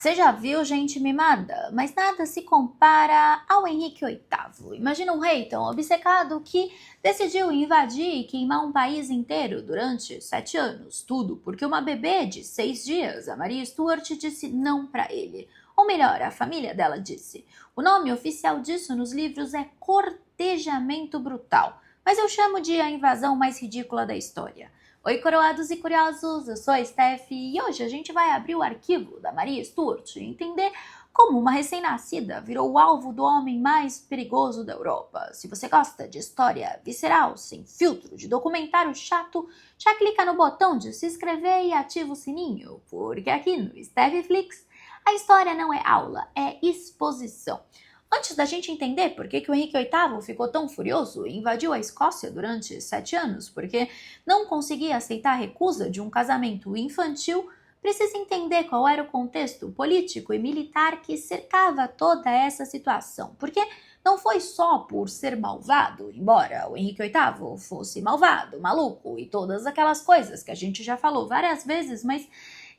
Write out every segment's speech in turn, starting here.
Você já viu gente mimada, mas nada se compara ao Henrique VIII. Imagina um rei tão obcecado que decidiu invadir e queimar um país inteiro durante 7 anos. Tudo porque uma bebê de 6 dias, a Maria Stuart, disse não para ele. Ou melhor, a família dela disse. O nome oficial disso nos livros é cortejamento brutal, mas eu chamo de a invasão mais ridícula da história. Oi, coroados e curiosos, eu sou a Steph e hoje a gente vai abrir o arquivo da Maria Stuart e entender como uma recém-nascida virou o alvo do homem mais perigoso da Europa. Se você gosta de história visceral, sem filtro, de documentário chato, já clica no botão de se inscrever e ativa o sininho, porque aqui no Stephflix a história não é aula, é exposição. Antes da gente entender por que o Henrique VIII ficou tão furioso e invadiu a Escócia durante 7 anos, porque não conseguia aceitar a recusa de um casamento infantil, precisa entender qual era o contexto político e militar que cercava toda essa situação. Porque não foi só por ser malvado, embora o Henrique VIII fosse malvado, maluco e todas aquelas coisas que a gente já falou várias vezes, mas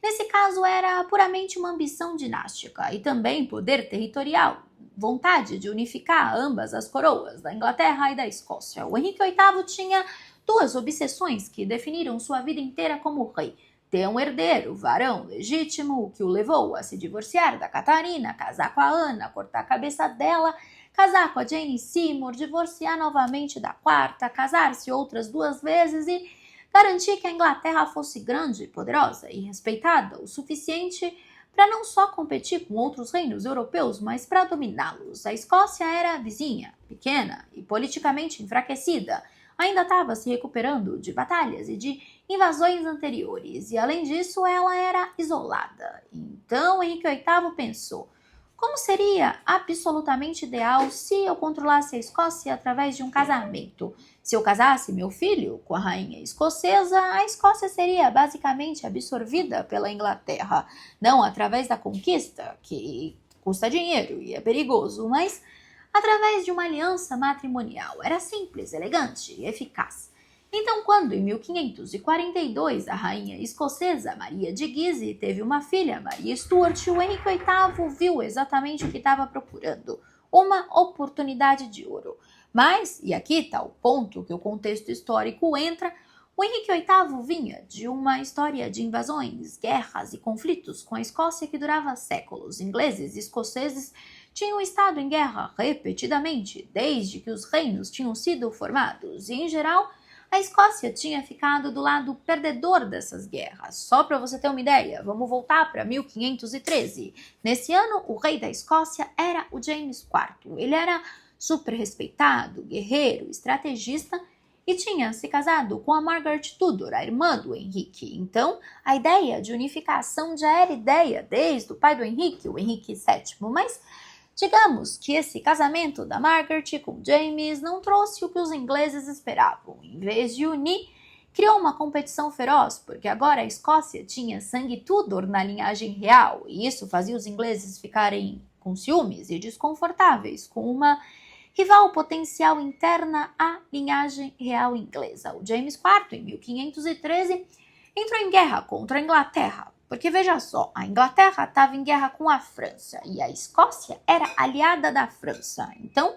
nesse caso era puramente uma ambição dinástica e também poder territorial, vontade de unificar ambas as coroas, da Inglaterra e da Escócia. O Henrique VIII tinha duas obsessões que definiram sua vida inteira como rei. Ter um herdeiro, varão legítimo, o que o levou a se divorciar da Catarina, casar com a Ana, cortar a cabeça dela, casar com a Jane Seymour, divorciar novamente da quarta, casar-se outras 2 vezes e garantir que a Inglaterra fosse grande, poderosa e respeitada o suficiente para não só competir com outros reinos europeus, mas para dominá-los. A Escócia era vizinha, pequena e politicamente enfraquecida. Ainda estava se recuperando de batalhas e de invasões anteriores, e além disso ela era isolada. Então Henrique VIII pensou: como seria absolutamente ideal se eu controlasse a Escócia através de um casamento? Se eu casasse meu filho com a rainha escocesa, a Escócia seria basicamente absorvida pela Inglaterra. Não através da conquista, que custa dinheiro e é perigoso, mas através de uma aliança matrimonial. Era simples, elegante e eficaz. Então, quando em 1542 a rainha escocesa Maria de Guise teve uma filha, Maria Stuart, o Henrique VIII viu exatamente o que estava procurando: uma oportunidade de ouro. Mas, e aqui está o ponto que o contexto histórico entra, o Henrique VIII vinha de uma história de invasões, guerras e conflitos com a Escócia que durava séculos. Ingleses e escoceses tinham estado em guerra repetidamente desde que os reinos tinham sido formados e, em geral, a Escócia tinha ficado do lado perdedor dessas guerras. Só para você ter uma ideia, vamos voltar para 1513. Nesse ano, o rei da Escócia era o James IV. Ele era super respeitado, guerreiro, estrategista e tinha se casado com a Margaret Tudor, a irmã do Henrique. Então, a ideia de unificação já era ideia desde o pai do Henrique, o Henrique VII, mas digamos que esse casamento da Margaret com James não trouxe o que os ingleses esperavam. Em vez de unir, criou uma competição feroz, porque agora a Escócia tinha sangue Tudor na linhagem real, e isso fazia os ingleses ficarem com ciúmes e desconfortáveis com uma rival potencial interna à linhagem real inglesa. O James IV, em 1513, entrou em guerra contra a Inglaterra, porque veja só, a Inglaterra estava em guerra com a França e a Escócia era aliada da França. Então,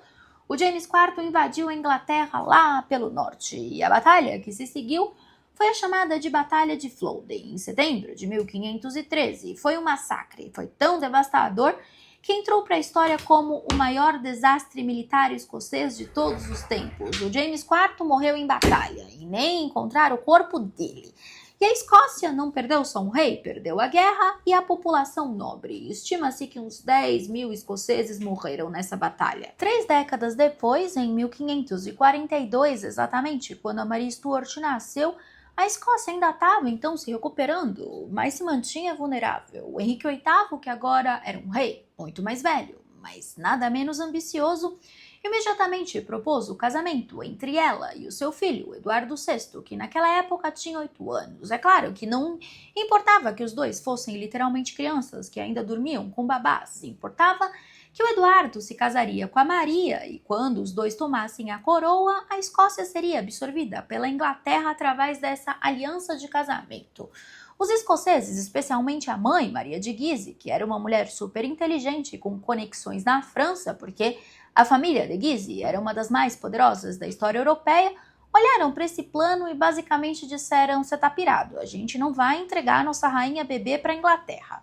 o James IV invadiu a Inglaterra lá pelo norte e a batalha que se seguiu foi a chamada de Batalha de Flodden, em setembro de 1513. Foi um massacre, foi tão devastador que entrou para a história como o maior desastre militar escocês de todos os tempos. O James IV morreu em batalha e nem encontraram o corpo dele. E a Escócia não perdeu só um rei, perdeu a guerra e a população nobre. Estima-se que uns 10.000 escoceses morreram nessa batalha. 3 décadas depois, em 1542 exatamente, quando a Maria Stuart nasceu, a Escócia ainda estava então se recuperando, mas se mantinha vulnerável. O Henrique VIII, que agora era um rei muito mais velho, mas nada menos ambicioso, imediatamente propôs o casamento entre ela e o seu filho, Eduardo VI, que naquela época tinha 8 anos. É claro que não importava que os dois fossem literalmente crianças que ainda dormiam com babás, importava que o Eduardo se casaria com a Maria e quando os dois tomassem a coroa, a Escócia seria absorvida pela Inglaterra através dessa aliança de casamento. Os escoceses, especialmente a mãe, Maria de Guise, que era uma mulher super inteligente com conexões na França, porque a família de Guise era uma das mais poderosas da história europeia, olharam para esse plano e basicamente disseram: "Você tá pirado, a gente não vai entregar nossa rainha bebê para a Inglaterra."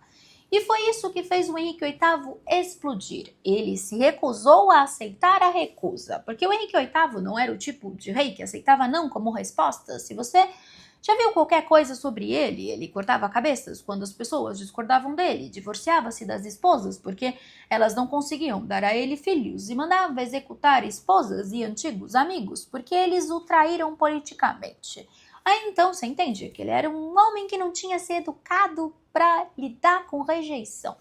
E foi isso que fez o Henrique VIII explodir. Ele se recusou a aceitar a recusa, porque o Henrique VIII não era o tipo de rei que aceitava não como resposta. Se você já viu qualquer coisa sobre ele, ele cortava cabeças quando as pessoas discordavam dele, divorciava-se das esposas porque elas não conseguiam dar a ele filhos e mandava executar esposas e antigos amigos porque eles o traíram politicamente. Aí então você entende que ele era um homem que não tinha se educado para lidar com rejeição.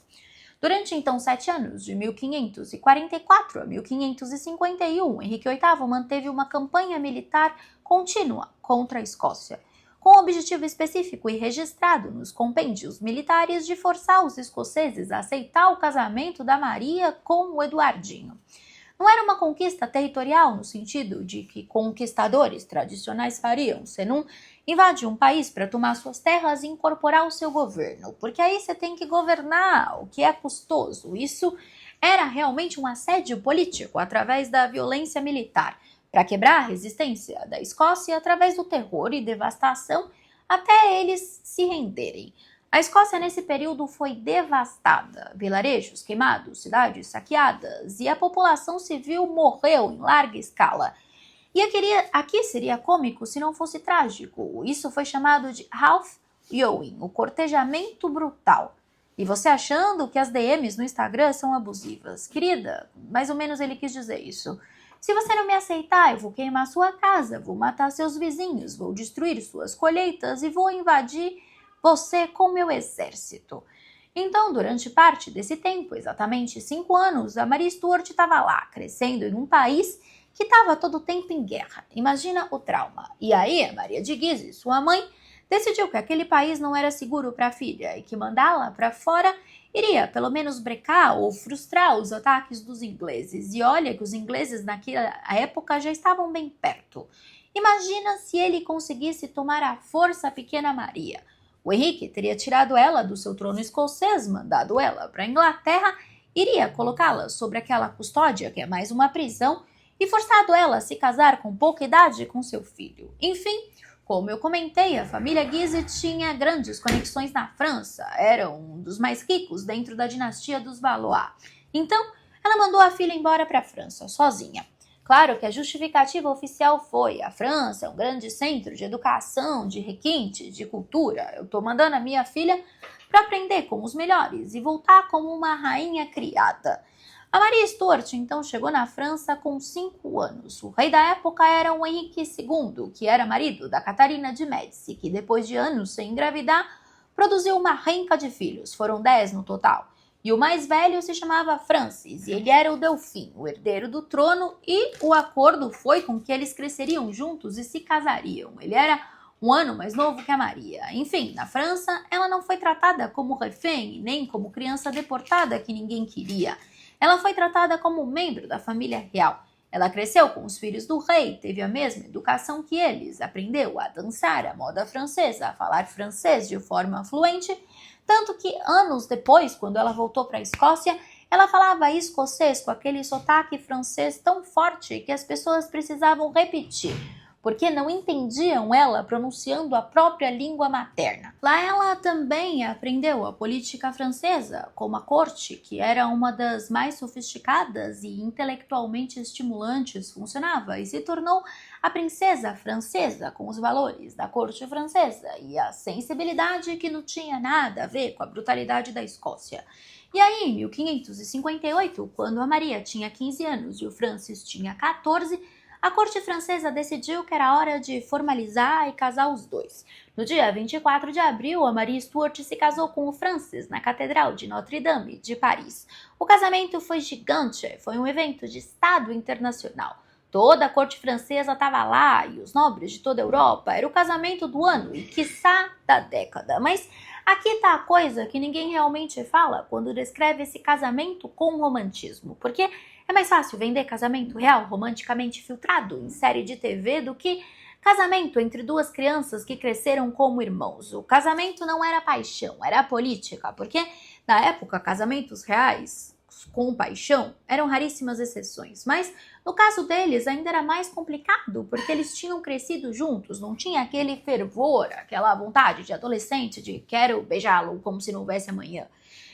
Durante então 7 anos, de 1544 a 1551, Henrique VIII manteve uma campanha militar contínua contra a Escócia, com o objetivo específico e registrado nos compêndios militares de forçar os escoceses a aceitar o casamento da Maria com o Eduardinho. Não era uma conquista territorial no sentido de que conquistadores tradicionais fariam, senão invadir um país para tomar suas terras e incorporar o seu governo, porque aí você tem que governar, o que é custoso. Isso era realmente um assédio político através da violência militar, para quebrar a resistência da Escócia através do terror e devastação até eles se renderem. A Escócia nesse período foi devastada, vilarejos queimados, cidades saqueadas e a população civil morreu em larga escala. E aqui seria cômico se não fosse trágico. Isso foi chamado de Half-Yowing, o cortejamento brutal. E você achando que as DMs no Instagram são abusivas. Querida, mais ou menos ele quis dizer isso. Se você não me aceitar, eu vou queimar sua casa, vou matar seus vizinhos, vou destruir suas colheitas e vou invadir você com meu exército. Então, durante parte desse tempo, exatamente 5 anos, a Maria Stuart estava lá, crescendo em um país que estava todo o tempo em guerra. Imagina o trauma. E aí, a Maria de Guise, sua mãe, decidiu que aquele país não era seguro para a filha e que mandá-la para fora iria, pelo menos, brecar ou frustrar os ataques dos ingleses. E olha que os ingleses naquela época já estavam bem perto. Imagina se ele conseguisse tomar à força a pequena Maria. O Henrique teria tirado ela do seu trono escocês, mandado ela para a Inglaterra, iria colocá-la sobre aquela custódia, que é mais uma prisão, e forçado ela a se casar com pouca idade com seu filho. Enfim, como eu comentei, a família Guise tinha grandes conexões na França, era um dos mais ricos dentro da dinastia dos Valois. Então, ela mandou a filha embora para a França, sozinha. Claro que a justificativa oficial foi: a França é um grande centro de educação, de requinte, de cultura. Eu estou mandando a minha filha para aprender com os melhores e voltar como uma rainha criada. A Maria Stuart então chegou na França com 5 anos. O rei da época era o Henrique II, que era marido da Catarina de Médici, que depois de anos sem engravidar, produziu uma renca de filhos. Foram 10 no total. E o mais velho se chamava Francis, e ele era o Delfim, o herdeiro do trono, e o acordo foi com que eles cresceriam juntos e se casariam. Ele era um ano mais novo que a Maria. Enfim, na França, ela não foi tratada como refém, nem como criança deportada que ninguém queria. Ela foi tratada como membro da família real. Ela cresceu com os filhos do rei, teve a mesma educação que eles, aprendeu a dançar a moda francesa, a falar francês de forma fluente, tanto que anos depois, quando ela voltou para a Escócia, ela falava escocês com aquele sotaque francês tão forte que as pessoas precisavam repetir, porque não entendiam ela pronunciando a própria língua materna. Lá ela também aprendeu a política francesa, como a corte, que era uma das mais sofisticadas e intelectualmente estimulantes, funcionava e se tornou a princesa francesa, com os valores da corte francesa e a sensibilidade que não tinha nada a ver com a brutalidade da Escócia. E aí, em 1558, quando a Maria tinha 15 anos e o Francis tinha 14, a corte francesa decidiu que era hora de formalizar e casar os dois. No dia 24 de abril, a Maria Stuart se casou com o Francis na Catedral de Notre-Dame, de Paris. O casamento foi gigante, foi um evento de estado internacional. Toda a corte francesa estava lá e os nobres de toda a Europa. Era o casamento do ano e, quiçá, da década. Mas aqui está a coisa que ninguém realmente fala quando descreve esse casamento com romantismo. Porque é mais fácil vender casamento real romanticamente filtrado em série de TV do que Casamento entre duas crianças que cresceram como irmãos. O casamento não era paixão, era política, porque na época casamentos reais com paixão eram raríssimas exceções, mas no caso deles ainda era mais complicado, porque eles tinham crescido juntos, não tinha aquele fervor, aquela vontade de adolescente de quero beijá-lo como se não houvesse amanhã.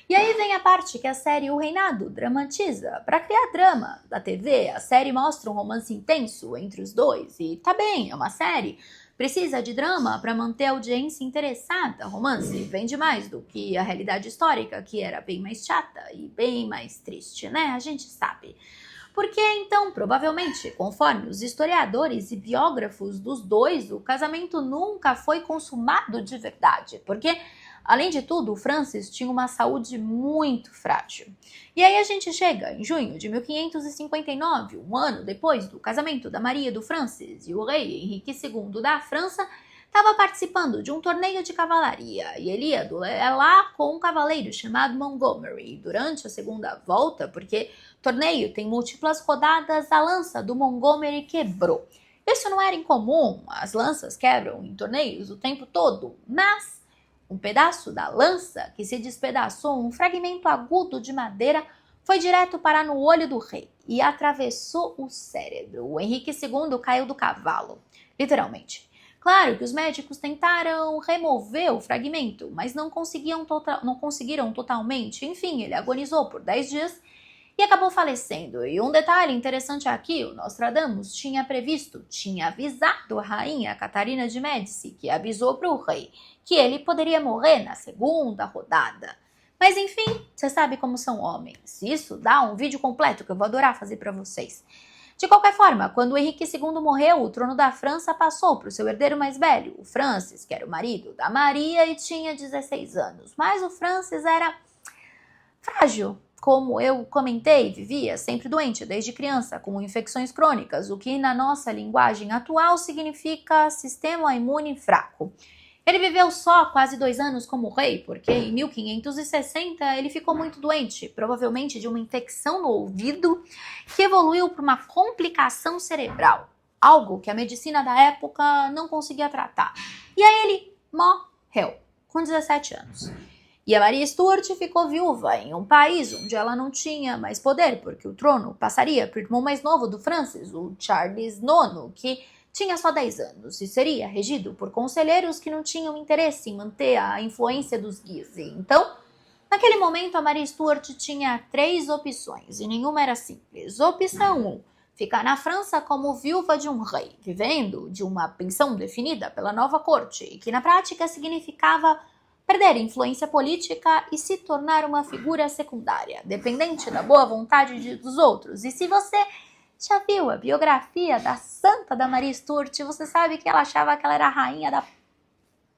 E aí vem a parte que a série O Reinado dramatiza. Para criar drama da TV, a série mostra um romance intenso entre os dois, e tá bem, é uma série. Precisa de drama para manter a audiência interessada. Romance vende mais do que a realidade histórica, que era bem mais chata e bem mais triste, né? A gente sabe. Porque então, provavelmente, conforme os historiadores e biógrafos dos dois, o casamento nunca foi consumado de verdade. Porque, além de tudo, o Francis tinha uma saúde muito frágil. E aí a gente chega em junho de 1559, um ano depois do casamento da Maria do Francis, e o rei Henrique II da França estava participando de um torneio de cavalaria, e ele ia lá com um cavaleiro chamado Montgomery. Durante a segunda volta, porque torneio tem múltiplas rodadas, a lança do Montgomery quebrou. Isso não era incomum, as lanças quebram em torneios o tempo todo, mas um pedaço da lança que se despedaçou, um fragmento agudo de madeira, foi direto parar no olho do rei e atravessou o cérebro. O Henrique II caiu do cavalo, literalmente. Claro que os médicos tentaram remover o fragmento, mas não conseguiram totalmente. Enfim, ele agonizou por 10 dias e acabou falecendo. E um detalhe interessante aqui, o Nostradamus tinha avisado a rainha Catarina de Médici, que avisou para o rei que ele poderia morrer na segunda rodada. Mas enfim, você sabe como são homens. Isso dá um vídeo completo que eu vou adorar fazer para vocês. De qualquer forma, quando o Henrique II morreu, o trono da França passou para o seu herdeiro mais velho, o Francis, que era o marido da Maria e tinha 16 anos. Mas o Francis era frágil. Como eu comentei, vivia sempre doente desde criança, com infecções crônicas, o que na nossa linguagem atual significa sistema imune fraco. Ele viveu só quase 2 anos como rei, porque em 1560 ele ficou muito doente, provavelmente de uma infecção no ouvido que evoluiu para uma complicação cerebral, algo que a medicina da época não conseguia tratar. E aí ele morreu, com 17 anos. E a Maria Stuart ficou viúva em um país onde ela não tinha mais poder, porque o trono passaria para o irmão mais novo do Francis, o Charles IX, que tinha só 10 anos e seria regido por conselheiros que não tinham interesse em manter a influência dos Guise. Então, naquele momento, a Maria Stuart tinha 3 opções e nenhuma era simples. Opção 1, ficar na França como viúva de um rei, vivendo de uma pensão definida pela nova corte, e que na prática significava perder influência política e se tornar uma figura secundária, dependente da boa vontade dos outros. E se você já viu a biografia da santa da Maria Stuart, você sabe que ela achava que ela era a rainha da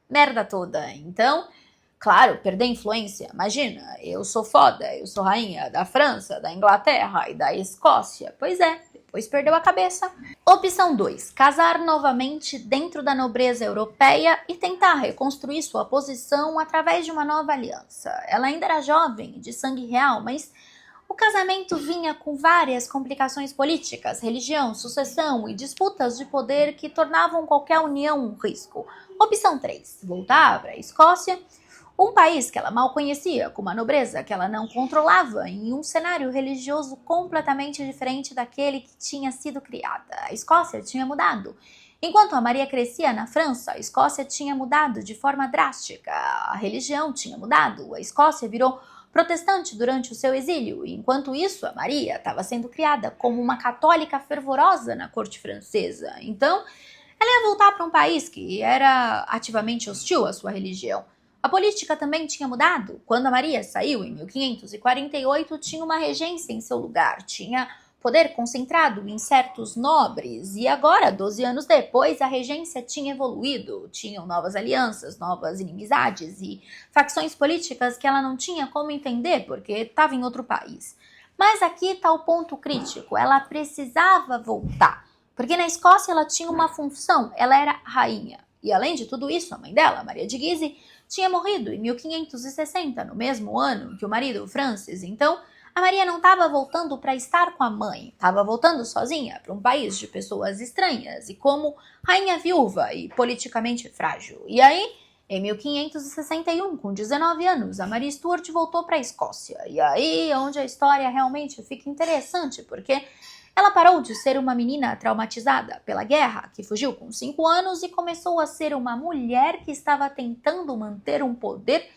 merda toda. Então, claro, perder influência. Imagina, eu sou foda, eu sou rainha da França, da Inglaterra e da Escócia. Pois é, depois perdeu a cabeça. Opção 2, casar novamente dentro da nobreza europeia e tentar reconstruir sua posição através de uma nova aliança. Ela ainda era jovem, de sangue real, mas o casamento vinha com várias complicações políticas, religião, sucessão e disputas de poder que tornavam qualquer união um risco. Opção 3, voltar para a Escócia, um país que ela mal conhecia, com uma nobreza que ela não controlava, em um cenário religioso completamente diferente daquele que tinha sido criada. A Escócia tinha mudado. Enquanto a Maria crescia na França, a Escócia tinha mudado de forma drástica. A religião tinha mudado, a Escócia virou protestante durante o seu exílio, e enquanto isso a Maria estava sendo criada como uma católica fervorosa na corte francesa. Então, ela ia voltar para um país que era ativamente hostil à sua religião. A política também tinha mudado. Quando a Maria saiu em 1548, tinha uma regência em seu lugar, tinha poder concentrado em certos nobres, e agora, 12 anos depois, a regência tinha evoluído, tinham novas alianças, novas inimizades e facções políticas que ela não tinha como entender porque estava em outro país. Mas aqui está o ponto crítico, ela precisava voltar, porque na Escócia ela tinha uma função, ela era rainha. E além de tudo isso, a mãe dela, Maria de Guise, tinha morrido em 1560, no mesmo ano que o marido Francis. Então, A Maria não estava voltando para estar com a mãe, estava voltando sozinha para um país de pessoas estranhas e como rainha viúva e politicamente frágil. E aí, em 1561, com 19 anos, a Maria Stuart voltou para a Escócia. E aí é onde a história realmente fica interessante, porque ela parou de ser uma menina traumatizada pela guerra, que fugiu com 5 anos, e começou a ser uma mulher que estava tentando manter um poder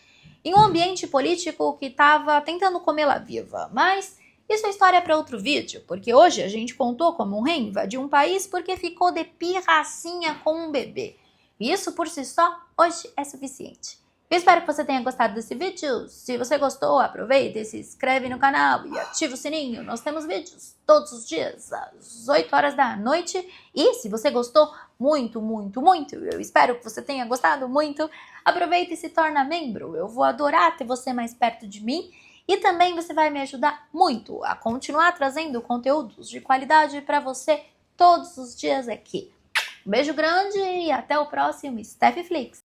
em um ambiente político que estava tentando comê-la viva. Mas isso é história para outro vídeo, porque hoje a gente contou como um rei invadiu um país porque ficou de pirracinha com um bebê. E isso por si só, hoje é suficiente. Eu espero que você tenha gostado desse vídeo. Se você gostou, aproveita, se inscreve no canal e ativa o sininho. Nós temos vídeos todos os dias, às 8 horas da noite. E se você gostou muito, eu espero que você tenha gostado muito, aproveita e se torna membro. Eu vou adorar ter você mais perto de mim. E também você vai me ajudar muito a continuar trazendo conteúdos de qualidade para você todos os dias aqui. Um beijo grande e até o próximo Steffi Flix.